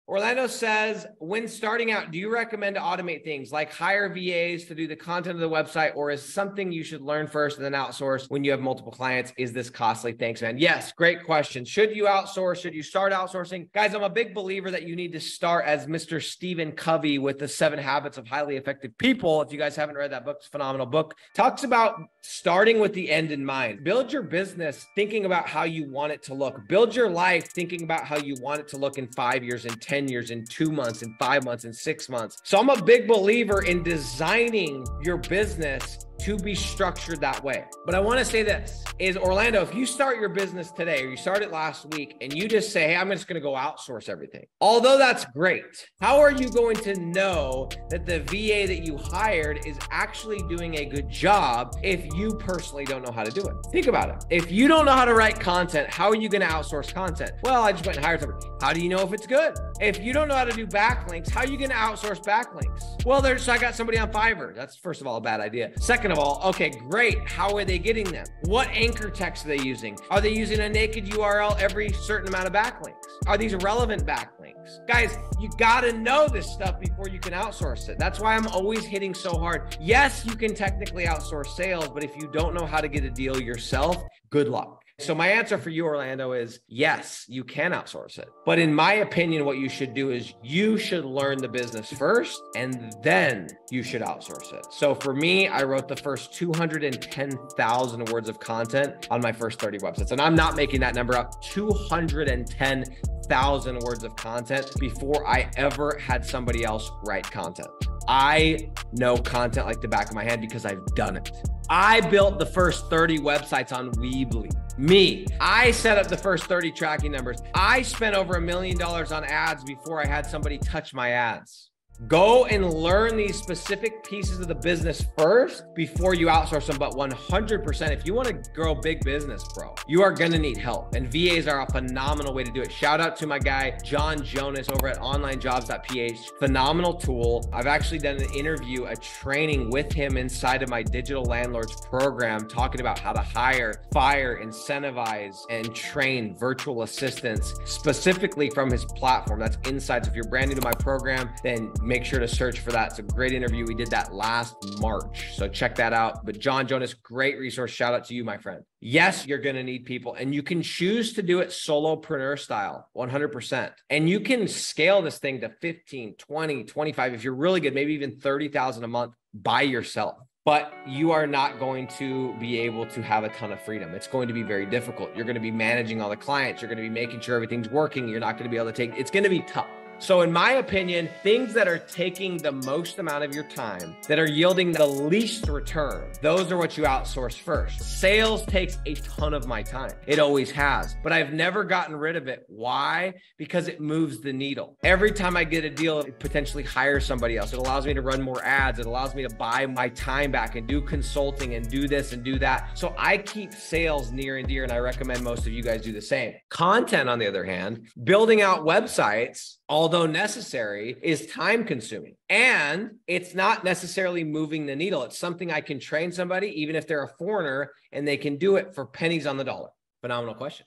Orlando says, when starting out, do you recommend to automate things like hire VAs to do the content of the website, or is something you should learn first and then outsource when you have multiple clients? Is this costly? Thanks, man. Yes, great question. Should you outsource? Should you start outsourcing? Guys, I'm a big believer that you need to start as Mr. Stephen Covey with the 7 Habits of Highly Effective People. If you guys haven't read that book, it's a phenomenal book. Talks about starting with the end in mind. Build your business thinking about how you want it to look. Build your life thinking about how you want it to look in 5 years, in 10 years, in 2 months, in 5 months, in 6 months. So I'm a big believer in designing your business to be structured that way. But I want to say this is, Orlando, if you start your business today, or you started last week, and you just say, hey, I'm just going to go outsource everything. Although that's great, how are you going to know that the VA that you hired is actually doing a good job if you personally don't know how to do it? Think about it. If you don't know how to write content, how are you going to outsource content? Well, I just went and hired somebody. How do you know if it's good? If you don't know how to do backlinks, how are you going to outsource backlinks? Well, I got somebody on Fiverr. That's, first of all, a bad idea. Second of all, okay, great. How are they getting them? What anchor text are they using? Are they using a naked URL every certain amount of backlinks? Are these relevant backlinks? Guys, you got to know this stuff before you can outsource it. That's why I'm always hitting so hard. Yes, you can technically outsource sales, but if you don't know how to get a deal yourself, good luck. So my answer for you, Orlando, is yes, you can outsource it. But in my opinion, what you should do is you should learn the business first, and then you should outsource it. So for me, I wrote the first 210,000 words of content on my first 30 websites. And I'm not making that number up, 210,000 words of content before I ever had somebody else write content. I know content like the back of my hand because I've done it. I built the first 30 websites on Weebly. Me. I set up the first 30 tracking numbers. I spent over $1 million on ads before I had somebody touch my ads. Go and learn these specific pieces of the business first before you outsource them. But 100%, if you want to grow big business, bro, you are going to need help. And VAs are a phenomenal way to do it. Shout out to my guy, John Jonas over at onlinejobs.ph. Phenomenal tool. I've actually done an interview, a training with him inside of my Digital Landlords program, talking about how to hire, fire, incentivize, and train virtual assistants specifically from his platform. That's inside. So if you're brand new to my program, then make sure to search for that. It's a great interview. We did that last March. So check that out. But John Jonas, great resource. Shout out to you, my friend. Yes, you're going to need people, and you can choose to do it solopreneur style, 100%. And you can scale this thing to 15, 20, 25. If you're really good, maybe even 30,000 a month by yourself. But you are not going to be able to have a ton of freedom. It's going to be very difficult. You're going to be managing all the clients. You're going to be making sure everything's working. You're not going to be able to it's going to be tough. So in my opinion, things that are taking the most amount of your time, that are yielding the least return, those are what you outsource first. Sales takes a ton of my time. It always has, but I've never gotten rid of it. Why? Because it moves the needle. Every time I get a deal, it potentially hires somebody else. It allows me to run more ads. It allows me to buy my time back and do consulting and do this and do that. So I keep sales near and dear, and I recommend most of you guys do the same. Content, on the other hand, building out websites, although necessary, is time consuming. And it's not necessarily moving the needle. It's something I can train somebody, even if they're a foreigner, and they can do it for pennies on the dollar. Phenomenal question.